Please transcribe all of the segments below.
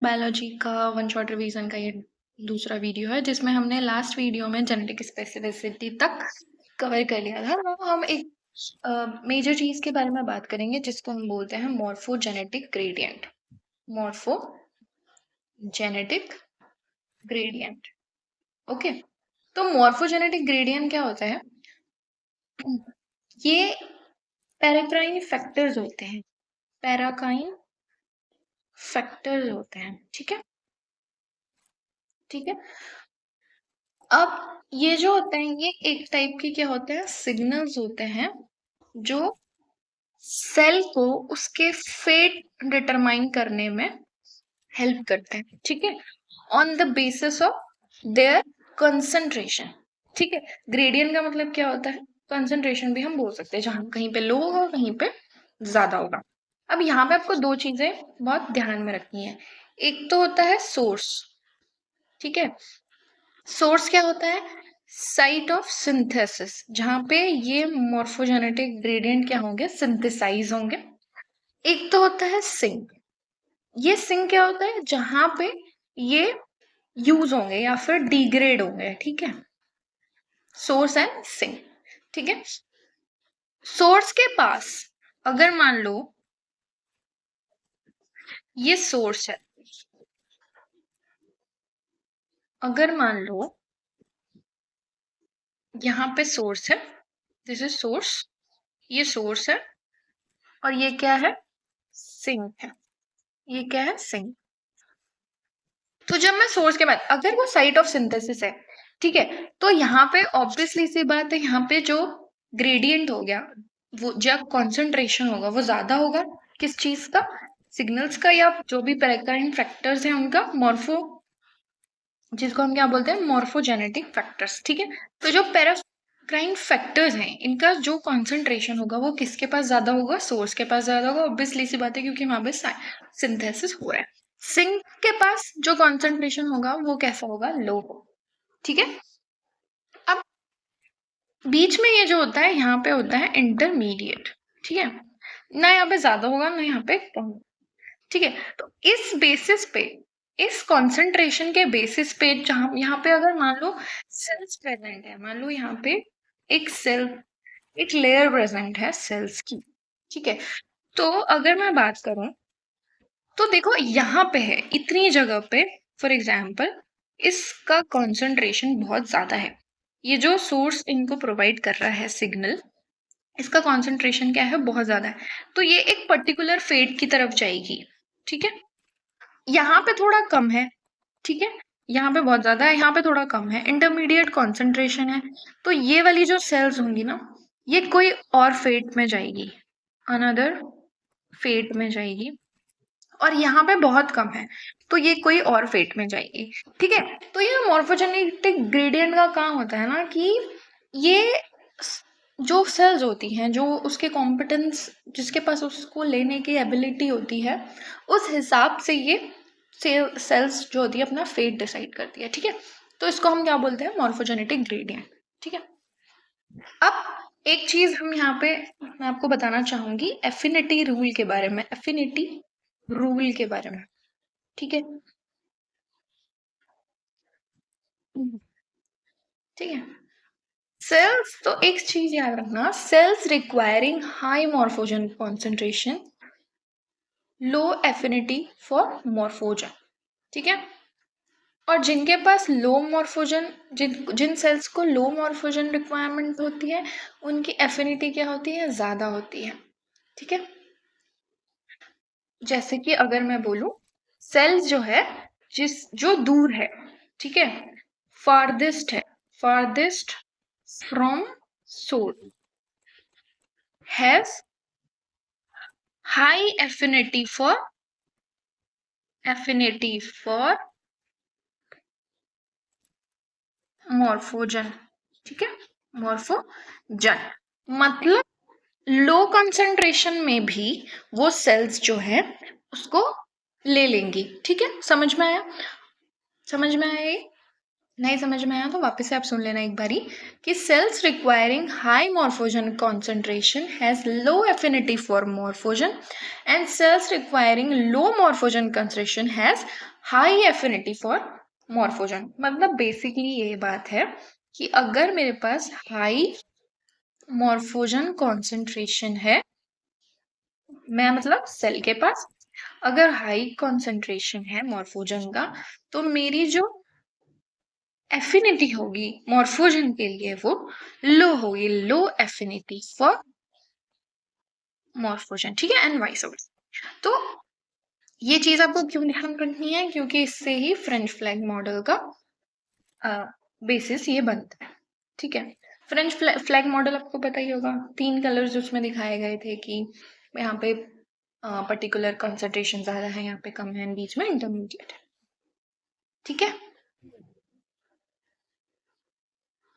Biology का one shot revision का ये दूसरा वीडियो है, जिसमें हमने लास्ट वीडियो में जेनेटिक स्पेसिफिसिटी तक कवर कर लिया था। अब हम एक मेजर चीज के बारे में बात करेंगे जिसको हम बोलते हैं morphogenetic gradient. Morphogenetic gradient, okay. तो मॉर्फोजेनेटिक ग्रेडियंट क्या होता है? ये पैराकाइन फैक्टर्स होते हैं, पैराकाइन फैक्टर्स होते हैं, ठीक है, ठीक है। अब ये जो होते हैं, ये एक टाइप के क्या होते हैं, सिग्नल्स होते हैं जो सेल को उसके फेट डिटरमाइन करने में हेल्प करते हैं, ठीक है, on the basis of their concentration, ठीक है। ग्रेडियंट का मतलब क्या होता है? कंसंट्रेशन भी हम बोल सकते हैं, जहां कहीं पे लो होगा कहीं पे ज्यादा होगा। अब यहाँ पे आपको दो चीजें बहुत ध्यान में रखनी है। एक तो होता है सोर्स, ठीक है। सोर्स क्या होता है? साइट ऑफ सिंथेसिस, जहां पे ये मॉर्फोजेनेटिक ग्रेडियंट क्या होंगे, सिंथेसाइज होंगे। एक तो होता है सिंक। ये सिंक क्या होता है? जहां पे ये यूज होंगे या फिर डिग्रेड होंगे, ठीक है। सोर्स एंड सिंक, ठीक है। सोर्स के पास अगर मान लो ये सोर्स है, अगर मान लो यहाँ पे सोर्स है, दिस इज सोर्स, ये सोर्स है और ये क्या है? सिंक है। ये क्या है? सिंक। तो जब मैं सोर्स के बाद, अगर वो साइट ऑफ सिंथेसिस है, ठीक है, तो यहाँ पे ऑब्वियसली सी बात है, यहाँ पे जो ग्रेडियंट हो गया, वो जब कॉन्सेंट्रेशन होगा वो ज्यादा होगा, किस चीज का? सिग्नल्स का, या जो भी पैराकाइन फैक्टर्स हैं उनका, मॉर्फो, जिसको हम क्या बोलते हैं, मॉर्फोजेनेटिक फैक्टर्स, ठीक है। तो जो पैराकाइन फैक्टर्स हैं, इनका जो कॉन्सेंट्रेशन होगा वो किसके पास ज्यादा होगा? सोर्स के पास ज्यादा होगा, ऑब्वियसली सी बात है, क्योंकि वहां पे सिंथेसिस हो रहा है। सिंक के पास जो कॉन्सेंट्रेशन होगा वो कैसा होगा? लो हो, ठीक है। अब बीच में ये जो होता है, यहाँ पे होता है इंटरमीडिएट, ठीक है। ना यहाँ पे ज्यादा होगा ना यहाँ पे कम, ठीक है। तो इस बेसिस पे, इस कंसंट्रेशन के बेसिस पे, जहां यहाँ पे अगर मान लो सेल्स प्रेजेंट है, मान लो यहाँ पे एक सेल, एक लेयर प्रेजेंट है सेल्स की, ठीक है। तो अगर मैं बात करूं तो देखो यहाँ पे है, इतनी जगह पे, फॉर एग्जाम्पल इसका कंसंट्रेशन बहुत ज्यादा है। ये जो सोर्स इनको प्रोवाइड कर रहा है सिग्नल, इसका कंसंट्रेशन क्या है? बहुत ज्यादा है। तो ये एक पर्टिकुलर फेट की तरफ जाएगी, ठीक है। यहाँ पे थोड़ा कम है, ठीक है, यहाँ पे बहुत ज्यादा है, यहाँ पे थोड़ा कम है, इंटरमीडिएट कॉन्सेंट्रेशन है। तो ये वाली जो सेल्स होंगी ना, ये कोई और फेट में जाएगी, अनदर फेट में जाएगी, और यहाँ पे बहुत कम है तो ये कोई और फेट में जाएगी, ठीक है। तो ये मॉर्फोजेनेटिक ग्रेडियंट का काम होता है ना, कि ये जो सेल्स होती हैं, जो उसके कॉम्पिटेंस, जिसके पास उसको लेने की एबिलिटी होती है, उस हिसाब से ये सेल्स जो होती है अपना फेट डिसाइड करती है, ठीक है। तो इसको हम क्या बोलते हैं? मॉर्फोजेनेटिक ग्रेडियंट, ठीक है। अब एक चीज हम यहाँ पे मैं आपको बताना चाहूंगी एफिनिटी रूल के बारे में, एफिनिटी रूल के बारे में, ठीक है, ठीक है। सेल्स, तो एक चीज याद रखना, cells requiring high morphogen concentration, low affinity for morphogen, ठीक है। और जिनके पास लो मॉर्फोजन, जिन सेल्स को लो मॉर्फोजन रिक्वायरमेंट होती है, उनकी एफिनिटी क्या होती है? ज्यादा होती है, ठीक है। जैसे कि अगर मैं बोलूं, सेल्स जो है, जो दूर है, ठीक है, फारदेस्ट है, farthest from soul, has high affinity for morphogen, ठीक है, मॉर्फोजन। मतलब लो कंसंट्रेशन में भी वो सेल्स जो है उसको ले लेंगी, ठीक है। समझ में आया? समझ में आया? ये नहीं समझ में आया तो वापस से आप सुन लेना एक बारी, कि cells requiring high morphogen concentration has low affinity for morphogen, and cells requiring low morphogen concentration has high affinity for morphogen. मतलब बेसिकली ये बात है कि अगर मेरे पास हाई मॉर्फोजन कॉन्सेंट्रेशन है, मैं मतलब सेल के पास अगर हाई कॉन्सेंट्रेशन है मॉर्फोजन का, तो मेरी जो एफिनिटी होगी मॉर्फोजन के लिए वो लो होगी, लो एफिनिटी फॉर मॉर्फोजन, ठीक है, एंड वाइस वर्सा। तो ये चीज आपको क्यों ध्यान रखनी है, क्योंकि इससे ही फ्रेंच फ्लैग मॉडल का बेसिस ये बनता है, ठीक है। फ्रेंच फ्लैग मॉडल आपको पता ही होगा, 3 कलर्स उसमें दिखाए गए थे कि यहाँ पे पर्टिकुलर कंसंट्रेशन ज्यादा है, यहाँ पे कम है, बीच में इंटरमीडिएट है, ठीक है।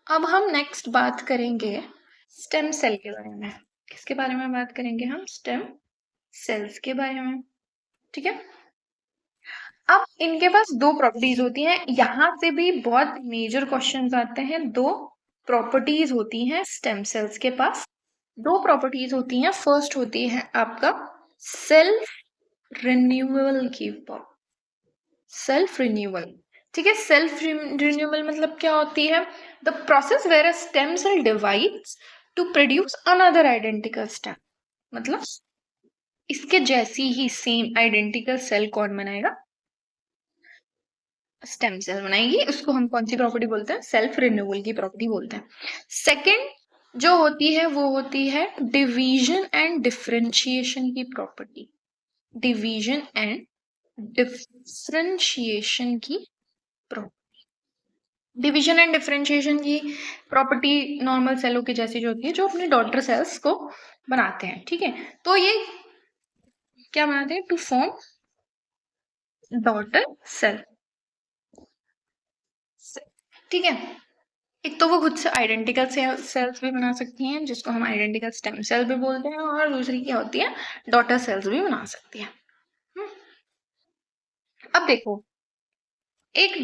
अब हम नेक्स्ट बात करेंगे स्टेम सेल के बारे में। किसके बारे में बात करेंगे हम? स्टेम सेल्स के बारे में, ठीक है। अब इनके पास 2 प्रॉपर्टीज होती हैं, यहां से भी बहुत मेजर क्वेश्चंस आते हैं। 2 प्रॉपर्टीज होती हैं स्टेम सेल्स के पास, 2 प्रॉपर्टीज होती हैं। फर्स्ट होती है आपका सेल्फ रिन्यूअल की सेल्फ रिन्यूअल, ठीक है। सेल्फ रिन्यूअल मतलब क्या होती है? The process where a stem cell divides to produce another identical stem. मतलब इसके जैसी ही सेम आइडेंटिकल सेल कौन बनाएगा? स्टेम सेल बनाएगी। उसको हम कौन सी प्रॉपर्टी बोलते हैं? सेल्फ रिन्यूअल की प्रॉपर्टी बोलते हैं। सेकंड जो होती है वो होती है डिवीजन एंड डिफरेंशिएशन की प्रॉपर्टी। डिवीजन एंड डिफरेंशिएशन की प्रॉपर्टी। डिवीजन एंड डिफरेंशिएशन की प्रॉपर्टी नॉर्मल सेलों की जैसी जो होती है, जो अपने डॉटर सेल्स को बनाते हैं, ठीक है। तो ये क्या बनाते हैं? टू फॉर्म डॉटर सेल, ठीक है। एक तो वो खुद से आइडेंटिकल सेल्स भी बना सकती हैं, जिसको हम आइडेंटिकल स्टेम सेल भी बोलते हैं, और दूसरी क्या होती है? डॉटर सेल्स भी बना सकती है। अब देखो, एक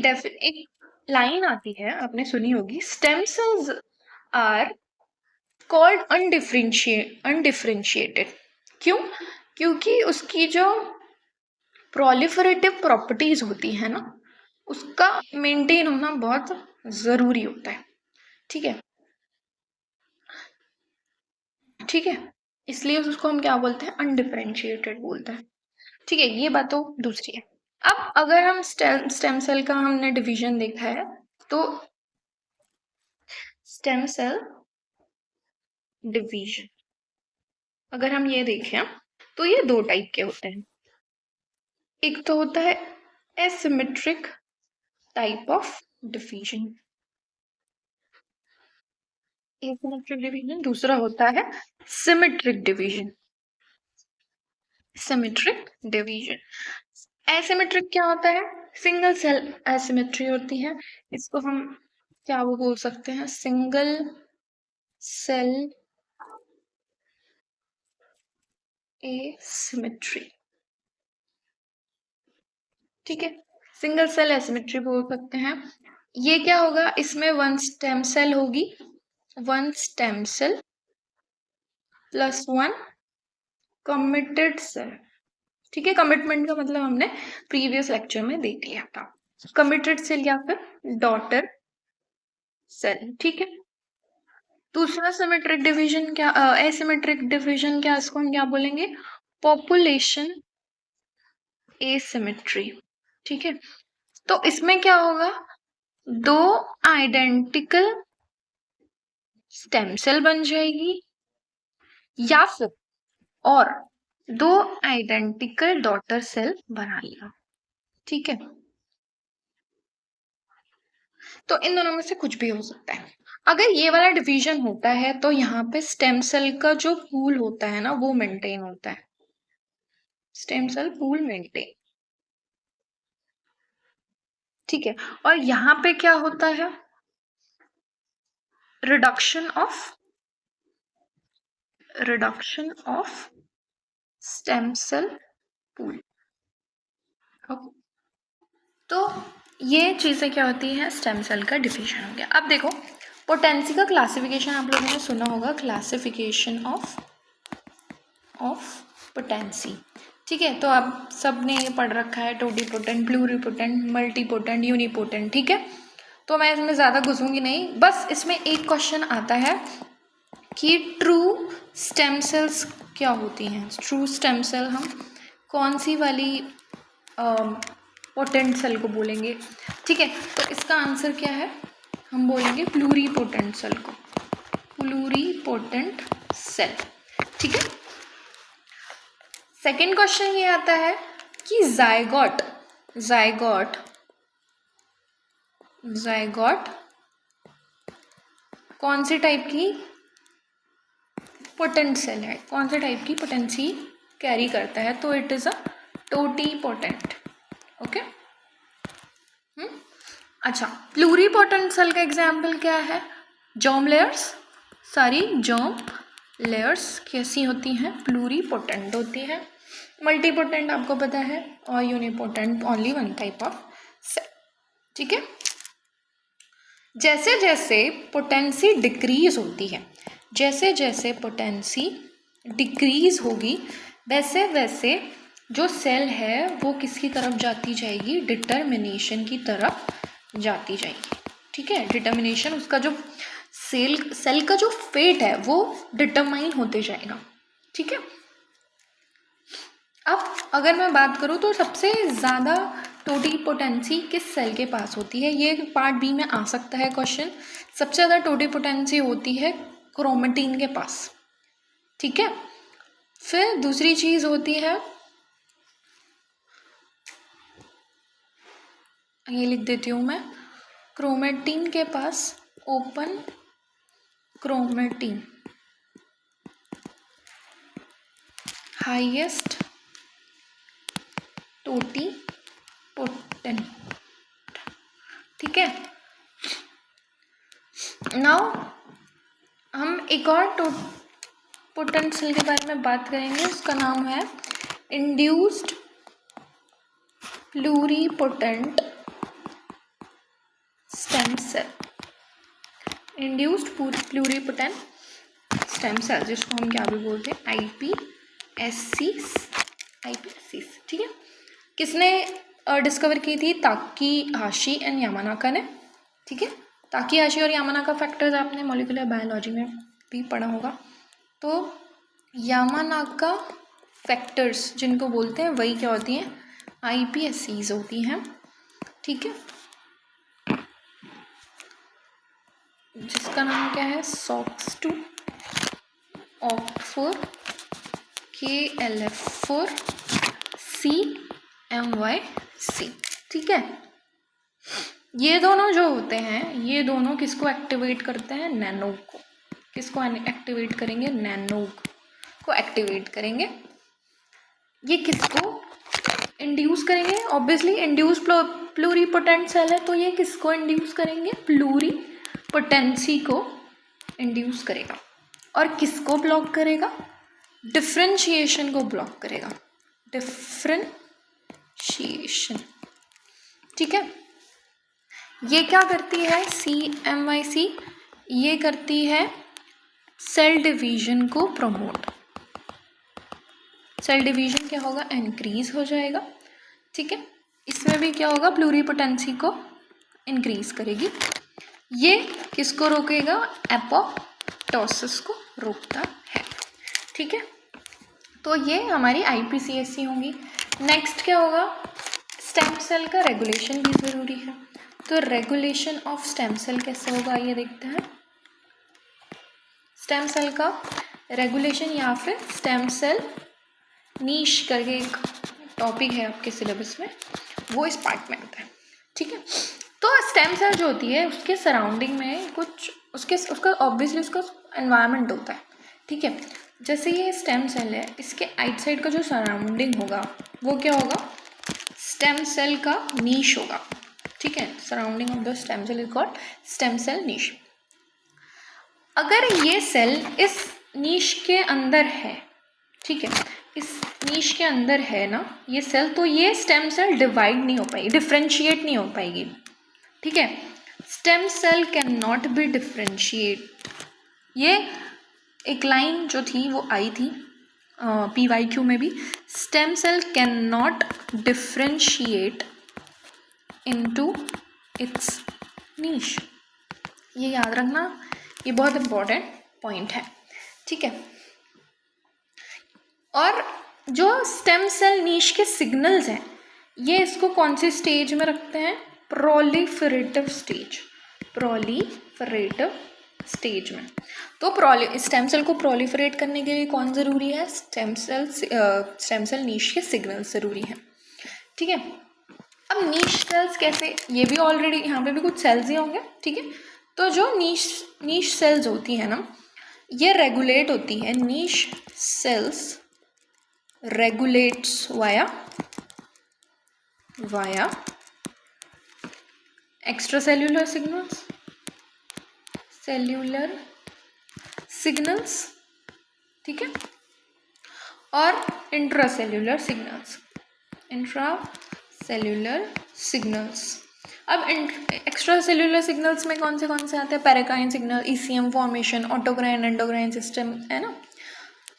लाइन आती है, आपने सुनी होगी, stem cells are called undifferentiated. क्यों? क्योंकि उसकी जो प्रोलिफरेटिव प्रॉपर्टीज होती है ना, उसका मेंटेन होना बहुत जरूरी होता है, ठीक है, ठीक है। इसलिए उसको हम क्या बोलते हैं? अनडिफरेंशिएटेड बोलते हैं, ठीक है। ये बात तो दूसरी है। अब अगर हम स्टेम सेल का हमने डिवीजन देखा है, तो स्टेम सेल डिवीजन अगर हम ये देखें तो ये 2 टाइप के होते हैं। एक तो होता है asymmetric type of division, asymmetric division. दूसरा होता है symmetric division. Symmetric division. Asymmetric क्या होता है? सिंगल सेल एसिमेट्री होती है। इसको हम क्या वो बोल सकते हैं? सिंगल सेल एसिमेट्री, ठीक है। सिंगल सेल एसिमेट्री बोल सकते हैं। ये क्या होगा? इसमें 1 स्टेम सेल होगी, 1 stem cell plus 1 committed cell, ठीक है। कमिटमेंट का मतलब हमने प्रीवियस लेक्चर में देख लिया था। कमिटेड सेल या फिर डॉटर सेल, ठीक है। दूसरा सिमेट्रिक डिवीजन क्या, एसिमेट्रिक डिवीजन क्या, इसको हम क्या बोलेंगे? पॉपुलेशन एसिमेट्री, ठीक है। तो इसमें क्या होगा? 2 आइडेंटिकल स्टेम सेल बन जाएगी, या फिर और 2 आइडेंटिकल डॉटर सेल बना लिया, ठीक है। तो इन दोनों में से कुछ भी हो सकता है। अगर ये वाला डिवीजन होता है तो यहाँ पे स्टेम सेल का जो पूल होता है ना, वो मेंटेन होता है। स्टेम सेल पूल मेंटेन, ठीक है। और यहाँ पे क्या होता है? Reduction of stem cell pool. तो ये चीजें क्या होती हैं? स्टेम सेल का डिवीजन हो गया। अब देखो, पोटेंसी का क्लासिफिकेशन आप लोगों ने सुना होगा, क्लासिफिकेशन ऑफ पोटेंसी, ठीक है, तो आप सब ने ये पढ़ रखा है, टोटीपोटेंट, प्लूरीपोटेंट, मल्टीपोटेंट, यूनिपोटेंट। ठीक है, तो मैं इसमें ज़्यादा घुसूंगी नहीं, बस इसमें एक क्वेश्चन आता है कि ट्रू स्टेम सेल्स क्या होती हैं। ट्रू स्टेम सेल हम कौन सी वाली पोटेंट सेल को बोलेंगे। ठीक है, तो इसका आंसर क्या है, हम बोलेंगे प्लूरीपोटेंट सेल को, प्लूरीपोटेंट सेल। ठीक है, सेकेंड क्वेश्चन ये आता है कि जायगोट, जायगोट, जायगोट कौन से टाइप की पोटेंट सेल है, कौन से टाइप की पोटेंसी कैरी करता है, तो it is a totipotent. Okay, अच्छा, प्लूरीपोटेंट सेल का एग्जाम्पल क्या है, जर्म लेयर्स, सारी जर्म लेयर्स कैसी होती हैं, प्लूरीपोटेंट होती है। मल्टीपोटेंट आपको पता है, और unipotent only one type of cell. ठीक है, जैसे जैसे पोटेंसी डिक्रीज होती है, जैसे जैसे पोटेंसी डिक्रीज होगी, वैसे वैसे जो सेल है वो किसकी तरफ जाती जाएगी, डिटर्मिनेशन की तरफ जाती जाएगी। ठीक है, डिटर्मिनेशन, उसका जो सेल का जो फेट है वो डिटरमाइन होते जाएगा। ठीक है, अब अगर मैं बात करूँ तो सबसे ज़्यादा टोटीपोटेंसी किस सेल के पास होती है, ये पार्ट बी में आ सकता है क्वेश्चन। सबसे ज़्यादा टोटीपोटेंसी होती है क्रोमेटिन के पास। ठीक है, फिर दूसरी चीज़ होती है, ये लिख देती हूँ मैं, क्रोमेटिन के पास, ओपन क्रोमेटिन, हाईएस्ट टोटीपोटेंट। ठीक है, नाउ हम एक और पोटेंट सेल के बारे में बात करेंगे, उसका नाम है induced pluripotent stem cell. Induced pluripotent stem cell, जिसको हम क्या भी बोलते हैं, आईपीएससीज, आईपीएससीज। ठीक है, किसने डिस्कवर की थी, ताकीहाशी एंड यामानाका ने। ठीक है, ताकीहाशी और यामानाका फैक्टर्स आपने मॉलिक्यूलर बायोलॉजी में भी पढ़ा होगा। तो यामानाका फैक्टर्स जिनको बोलते हैं वही क्या होती हैं, आईपीएससीज होती हैं। ठीक है, जिसका नाम क्या है, SOX2, OCT4, KLF4, CMYC। ठीक है, ये दोनों जो होते हैं, ये दोनों किसको एक्टिवेट करते हैं, नैनो को। किसको एक्टिवेट करेंगे, नैनो को एक्टिवेट करेंगे। ये किसको इंड्यूस करेंगे, ऑब्वियसली इंड्यूस प्लूरीपोटेंट सेल है तो ये किसको इंड्यूस करेंगे, प्लूरीपोटेंसी को इंड्यूस करेगा। और किसको ब्लॉक करेगा, डिफरेंशिएशन को ब्लॉक करेगा, डिफरेंशिएशन। ठीक है, ये क्या करती है, CMYC, ये करती है सेल डिवीजन को प्रमोट। सेल डिवीजन क्या होगा, इंक्रीज हो जाएगा। ठीक है, इसमें भी क्या होगा, प्लूरीपोटेंसी को इंक्रीज करेगी। ये किसको रोकेगा, एपोप्टोसिस को रोकता है। ठीक है, तो ये हमारी आईपीसीएससी होंगी। नेक्स्ट क्या होगा, स्टेम सेल का रेगुलेशन भी ज़रूरी है। तो रेगुलेशन ऑफ स्टेम सेल कैसे होगा, ये देखते हैं। स्टेम सेल का रेगुलेशन या फिर स्टेम सेल नीश करके एक टॉपिक है आपके सिलेबस में, वो इस पार्ट में आता है। ठीक है, तो स्टेम सेल जो होती है उसके सराउंडिंग में कुछ उसका ऑब्वियसली उसका एनवायरनमेंट होता है। ठीक है, जैसे ये स्टेम सेल है, इसके आउटसाइड का जो सराउंडिंग होगा वो क्या होगा, स्टेम सेल का नीश होगा। ठीक है, surrounding of the stem cell is called stem cell niche. अगर ये सेल इस नीश के अंदर है, ठीक है, इस नीश के अंदर है ना ये सेल, तो ये स्टेम सेल डिवाइड नहीं हो पाएगी, डिफ्रेंशिएट नहीं हो पाएगी। ठीक है, stem cell can not be differentiate. ये एक लाइन जो थी वो आई थी PYQ में भी, stem cell can not differentiate into its niche. ये याद रखना, ये बहुत इम्पोर्टेंट पॉइंट है, ठीक है। और जो स्टेम सेल नीश के सिग्नल्स हैं, ये इसको कौन से स्टेज में रखते हैं? प्रोलिफरेटिव स्टेज, प्रोलिफरेटिव स्टेज में। तो स्टेम सेल को प्रोलिफरेट करने के लिए कौन ज़रूरी है? स्टेम सेल नीश के सिग्नल्स ज़रूरी हैं, ठीक है। अब नीश सेल्स कैसे, ये भी ऑलरेडी यहाँ पे भी कुछ सेल्स ही होंगे, ठीक है। तो जो नीश सेल्स होती है ना, ये रेगुलेट होती है, niche cells regulates via extracellular signals, ठीक है, और इंट्रासेल्यूलर सिग्नल्स। अब एक्स्ट्रा सेल्यूलर सिग्नल्स में कौन से आते हैं? Paracrine signal, ECM formation, autocrine endocrine system, है ना।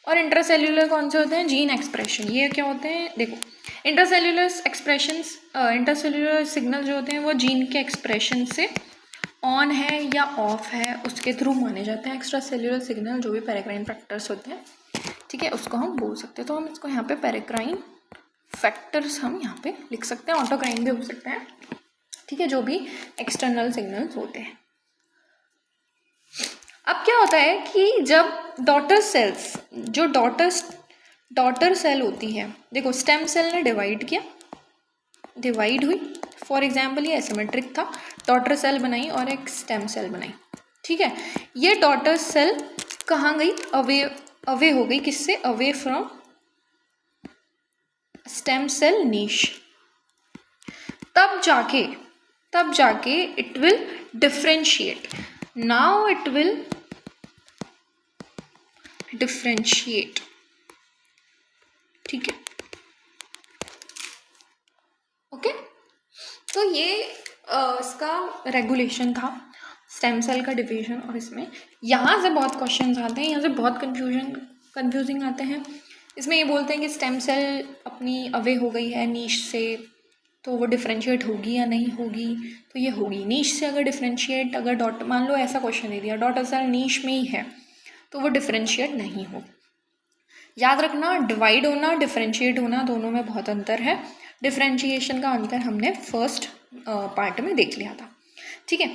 और इंटरसेल्यूलर कौन से होते हैं? Gene expression. ये क्या होते हैं? देखो, इंटरसेल्यूलर सिग्नल जो होते हैं वो जीन के एक्सप्रेशन से ऑन है या ऑफ है उसके थ्रू माने जाते हैं। एक्स्ट्रा सेल्यूलर सिग्नल जो भी पैराक्राइन फैक्टर्स होते हैं, ठीक है, उसको हम बोल सकते हैं। तो हम इसको यहाँ पे पैराक्राइन फैक्टर्स हम यहाँ पे लिख सकते हैं, ऑटोक्राइन भी हो सकते हैं, ठीक है, जो भी एक्सटर्नल सिग्नल्स होते हैं। अब क्या होता है कि जब डॉटर सेल्स, जो डॉटर सेल होती है, देखो स्टेम सेल ने डिवाइड हुई, फॉर एग्जांपल ये एसिमेट्रिक था, डॉटर सेल बनाई और एक स्टेम सेल बनाई, ठीक है। ये डॉटर सेल कहाँ गई? अवे हो गई, किससे? अवे फ्रॉम स्टेम सेल नीश। तब जाके it will differentiate. Now it will differentiate, ठीक है, ओके। तो ये इसका रेगुलेशन था, स्टेम सेल का डिवीजन। और इसमें यहाँ से बहुत क्वेश्चंस आते हैं, यहाँ से बहुत कंफ्यूजिंग आते हैं। इसमें ये बोलते हैं कि स्टेम सेल अपनी अवे हो गई है नीश से, तो वो डिफ्रेंशिएट होगी या नहीं होगी? तो ये होगी नीश से। अगर डिफ्रेंशिएट, अगर मान लो ऐसा क्वेश्चन दे दिया, डॉटर सेल नीश में ही है, तो वो डिफ्रेंशिएट नहीं हो। याद रखना, डिवाइड होना, डिफ्रेंशिएट होना, दोनों में बहुत अंतर है। डिफ्रेंशिएशन का अंतर हमने फर्स्ट पार्ट में देख लिया था, ठीक है।